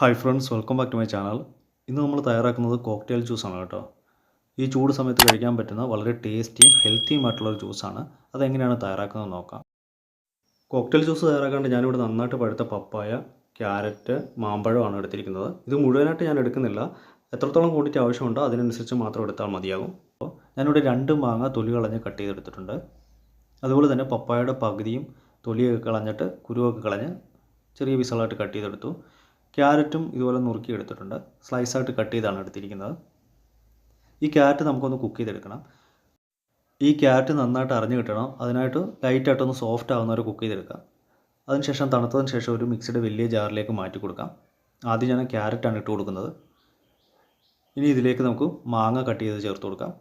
Hi friends, welcome back to my channel. ഇന്ന് നമ്മൾ തയ്യാറാക്കുന്നത് കോക്ടെയിൽ ജ്യൂസാണ് കേട്ടോ. ഈ ചൂട് സമയത്ത് കഴിക്കാൻ പറ്റുന്ന വളരെ ടേസ്റ്റിയും ഹെൽത്തിയും ആയിട്ടുള്ളൊരു ജ്യൂസാണ്. അതെങ്ങനെയാണ് തയ്യാറാക്കുന്നത് നോക്കാം. കോക്ടെയിൽ ജ്യൂസ് തയ്യാറാക്കാണ്ട് ഞാനിവിടെ നന്നായിട്ട് പഴുത്ത പപ്പായ, ക്യാരറ്റ്, മാമ്പഴമാണ് എടുത്തിരിക്കുന്നത്. ഇത് മുഴുവനായിട്ട് ഞാൻ എടുക്കുന്നില്ല. എത്രത്തോളം ക്വാണ്ടിറ്റി ആവശ്യമുണ്ടോ അതിനനുസരിച്ച് മാത്രം എടുത്താൽ മതിയാകും. അപ്പോൾ ഞാനിവിടെ 2 മാങ്ങ തൊലി കളഞ്ഞ് കട്ട് ചെയ്തെടുത്തിട്ടുണ്ട്. അതുപോലെ തന്നെ പപ്പായയുടെ പകുതിയും തൊലിയൊക്കെ കളഞ്ഞിട്ട് കുരുവൊക്കെ കളഞ്ഞ് ചെറിയ പീസുകളായിട്ട് കട്ട് ചെയ്തെടുത്തു. ക്യാരറ്റും ഇതുപോലെ നുറുക്കി എടുത്തിട്ടുണ്ട്. സ്ലൈസായിട്ട് കട്ട് ചെയ്താണ് എടുത്തിരിക്കുന്നത്. ഈ ക്യാരറ്റ് നമുക്കൊന്ന് കുക്ക് ചെയ്തെടുക്കണം. ഈ ക്യാരറ്റ് നന്നായിട്ട് അരിഞ്ഞ് കിട്ടണം. അതിനായിട്ട് ലൈറ്റായിട്ടൊന്ന് സോഫ്റ്റ് ആകുന്നവരെ കുക്ക് ചെയ്തെടുക്കാം. അതിനുശേഷം തണുത്തതിന് ശേഷം ഒരു മിക്സിയുടെ വലിയ ജാറിലേക്ക് മാറ്റി കൊടുക്കാം. ആദ്യം ഞാൻ ക്യാരറ്റാണ് ഇട്ട് കൊടുക്കുന്നത്. ഇനി ഇതിലേക്ക് നമുക്ക് മാങ്ങ കട്ട് ചെയ്ത് ചേർത്ത് കൊടുക്കാം.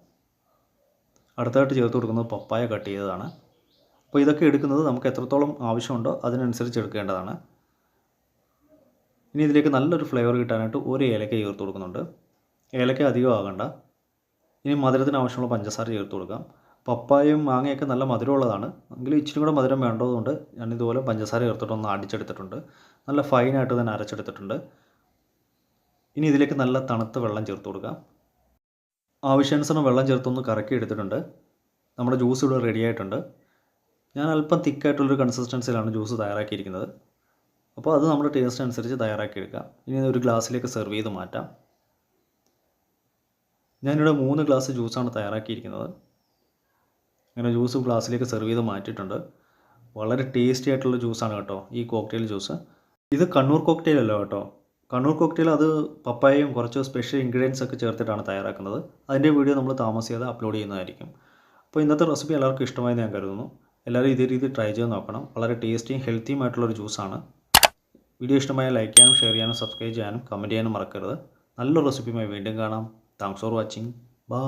അടുത്തായിട്ട് ചേർത്ത് കൊടുക്കുന്നത് പപ്പായ കട്ട് ചെയ്തതാണ്. അപ്പോൾ ഇതൊക്കെ എടുക്കുന്നത് നമുക്ക് എത്രത്തോളം ആവശ്യമുണ്ടോ അതിനനുസരിച്ച് എടുക്കേണ്ടതാണ്. ഇനി ഇതിലേക്ക് നല്ലൊരു ഫ്ലേവർ കിട്ടാനായിട്ട് ഒരു ഏലക്ക ചേർത്ത് കൊടുക്കുന്നുണ്ട്. ഏലക്ക അധികം ആകണ്ട. ഇനി മധുരത്തിന് ആവശ്യമുള്ള പഞ്ചസാര ചേർത്ത് കൊടുക്കാം. പപ്പായയും മാങ്ങയൊക്കെ നല്ല മധുരമുള്ളതാണ്. എങ്കിലും ഇച്ചിരി കൂടെ മധുരം വേണ്ടതുകൊണ്ട് ഞാനിതുപോലെ പഞ്ചസാര ചേർത്തിട്ടൊന്ന് അടിച്ചെടുത്തിട്ടുണ്ട്. നല്ല ഫൈനായിട്ട് തന്നെ അരച്ചെടുത്തിട്ടുണ്ട്. ഇനി ഇതിലേക്ക് നല്ല തണുത്ത വെള്ളം ചേർത്ത് കൊടുക്കാം. ആവശ്യാനുസരണം വെള്ളം ചേർത്തൊന്ന് കറക്കി എടുത്തിട്ടുണ്ട്. നമ്മുടെ ജ്യൂസ് ഇവിടെ റെഡി ആയിട്ടുണ്ട്. ഞാൻ അല്പം തിക്കായിട്ടുള്ളൊരു കൺസിസ്റ്റൻസിയിലാണ് ജ്യൂസ് തയ്യാറാക്കിയിരിക്കുന്നത്. അപ്പോൾ അത് നമ്മുടെ ടേസ്റ്റ് അനുസരിച്ച് തയ്യാറാക്കിയെടുക്കാം. ഇനി ഒരു ഗ്ലാസ്സിലേക്ക് സെർവ് ചെയ്ത് മാറ്റാം. ഞാനിവിടെ 3 ഗ്ലാസ് ജ്യൂസാണ് തയ്യാറാക്കിയിരിക്കുന്നത്. അങ്ങനെ ജ്യൂസ് ഗ്ലാസ്സിലേക്ക് സെർവ് ചെയ്ത് മാറ്റിയിട്ടുണ്ട്. വളരെ ടേസ്റ്റി ആയിട്ടുള്ള ജ്യൂസാണ് കേട്ടോ ഈ കോക്ടെയിൽ ജ്യൂസ്. ഇത് കണ്ണൂർ കോക്ടെയിൽ അല്ല കേട്ടോ. കണ്ണൂർ കോക്ടെയിൽ അത് പപ്പായയും കുറച്ച് സ്പെഷ്യൽ ഇൻഗ്രീഡിയൻസ് ഒക്കെ ചേർത്തിട്ടാണ് തയ്യാറാക്കുന്നത്. അതിൻ്റെ വീഡിയോ നമ്മൾ താമസിയാതെ അപ്ലോഡ് ചെയ്യുന്നതായിരിക്കും. അപ്പോൾ ഇന്നത്തെ റെസിപ്പി എല്ലാവർക്കും ഇഷ്ടമായെന്ന് ഞാൻ കരുതുന്നു. എല്ലാവരും ഇതേ രീതിയിൽ ട്രൈ ചെയ്ത് നോക്കണം. വളരെ ടേസ്റ്റിയും ഹെൽത്തിയും ആയിട്ടുള്ളൊരു ജ്യൂസാണ്. വീഡിയോ ഇഷ്ടമായാൽ ലൈക്ക് ചെയ്യാനും ഷെയർ ചെയ്യാനും സബ്സ്ക്രൈബ് ചെയ്യാനും കമൻറ്റ് ചെയ്യാനും മറക്കരുത്. നല്ലൊരു റെസിപ്പിയുമായി വീണ്ടും കാണാം. Thanks for watching. ബൈ.